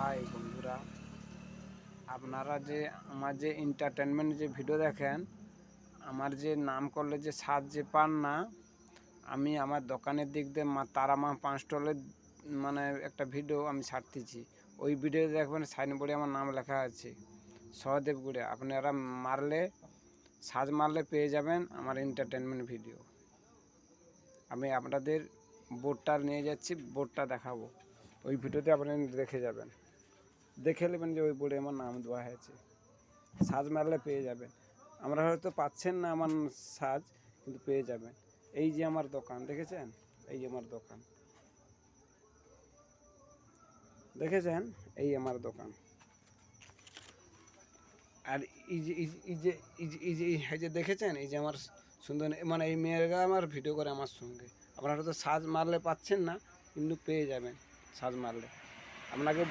High বন্ধুরা, আপনারা যে আমার যে এন্টারটেনমেন্ট যে ভিডিও দেখেন, আমার যে নাম করলে যে স্বাদ যে পান না, আমি আমার দোকানের দিক দিয়ে তারামা 5 স্টলের মানে একটা ভিডিও আমি ছাড়তেছি। ওই ভিডিও দেখবেন সাইনবোর্ডে আমার নাম লেখা আছে সহদেবগুড়ে। আপনারা মারলে সার্চ মারলে পেয়ে যাবেন আমার এন্টারটেনমেন্ট ভিডিও। আমি আপনাদের বোর্ডটা নিয়ে যাচ্ছি, বোর্ডটা দেখাবো। ওই ভিডিওতে আপনি দেখে যাবেন, দেখে নেবেন যে ওই বোর্ডে আমার নাম দেওয়া হয়েছে। সার্চ মারলে পেয়ে যাবেন। আমরা হয়তো পাচ্ছেন না আমার সার্চ, কিন্তু পেয়ে যাবেন। এই যে আমার দোকান দেখেছেন, এই যে আমার দোকান দেখেছেন, এই আমার দোকান। আর এই যে এই যে এই যে এই যে দেখেছেন, এই যে আমার সুন্দর মানে এই মেয়েরা আমার ভিডিও করে আমার সঙ্গে। আপনারা হয়তো সার্চ মারলে পাচ্ছেন না, কিন্তু পেয়ে যাবেন সার্চ মারলে। আপনাকে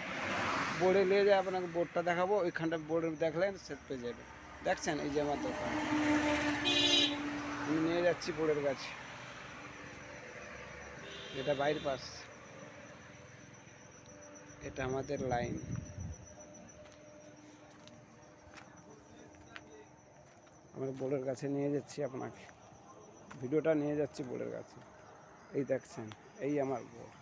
বোর্ডে নিয়ে যায়, আপনাকে বোর্ডটা দেখাবো, ওইখানটা বোর্ডে দেখলেন সে পেয়ে যাবে। দেখছেন এই যে আমার দোকান, আমি নিয়ে যাচ্ছি বোর্ডের কাছে। এটা বাইরের পাশ, এটা আমাদের লাইন। আমরা বোর্ডের কাছে নিয়ে যাচ্ছি, আপনাকে ভিডিওটা নিয়ে যাচ্ছি বোর্ডের কাছে। এই দেখছেন, এই আমার বোর্ড।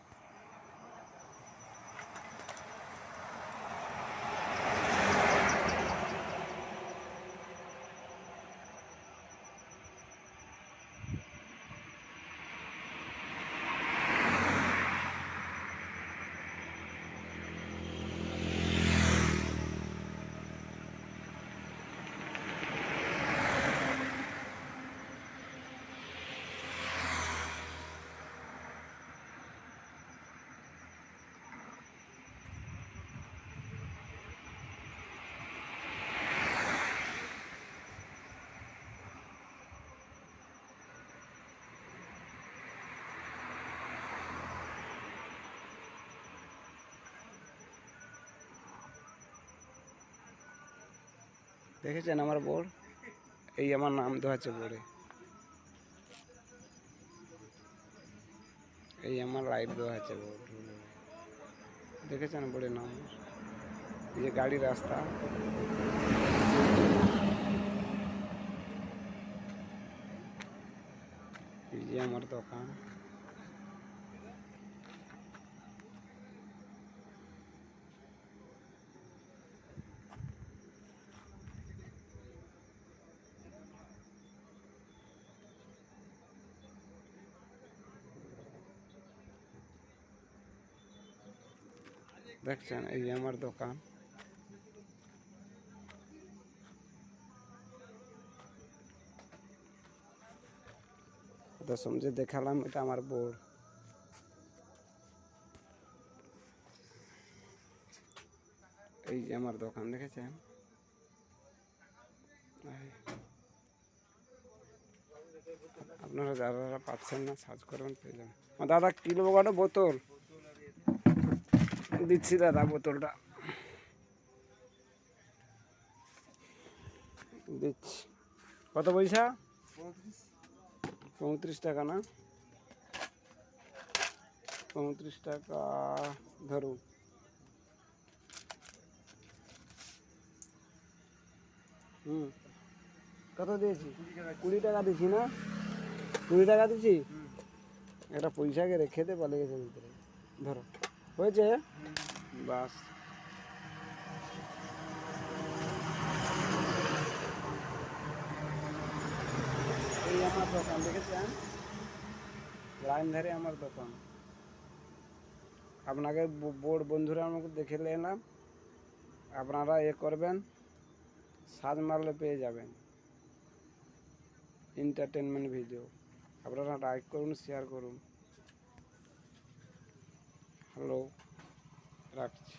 দেখেছেন আমার বোর্ড, এই আমার নাম দেওয়া আছে বোর্ডে। এই আমার লাইট দেওয়া আছে বোর্ড, দেখেছেন বোর্ডের নাম। এই যে গাড়ি রাস্তা, এই যে আমার দোকান। দেখছেন এই যে আমার দোকান। দশম যে দেখালাম, এটা আমার বোর্ড। এই যে আমার দোকান দেখেছেন। আপনারা যারা যারা পাচ্ছেন না সার্চ করবেন, পেয়ে যাবেন। দাদা কিলো একটা বোতল দিচ্ছি, দাদা বোতলটা দিচ্ছি। কত পয়সা? 35 টাকা না? 35 টাকা ধরুন। কত দিয়েছি? 20 টাকা দিছি না? 20 টাকা দিছি। একটা পয়সাকে রেখে দে, পালিয়ে গেছে ভিতরে। ধরো, হয়েছে বাস। এই আমার দোকান দেখেছেন, লাইন ধারে আমার দোকান। আপনাকে বোর্ড বন্ধুরা আমাকে দেখে নিলাম, আপনারা করবেন, সার্চ মারলে পেয়ে যাবেন এন্টারটেনমেন্ট ভিডিও। আপনারা লাইক করুন, শেয়ার করুন। হ্যালো, রাখছি।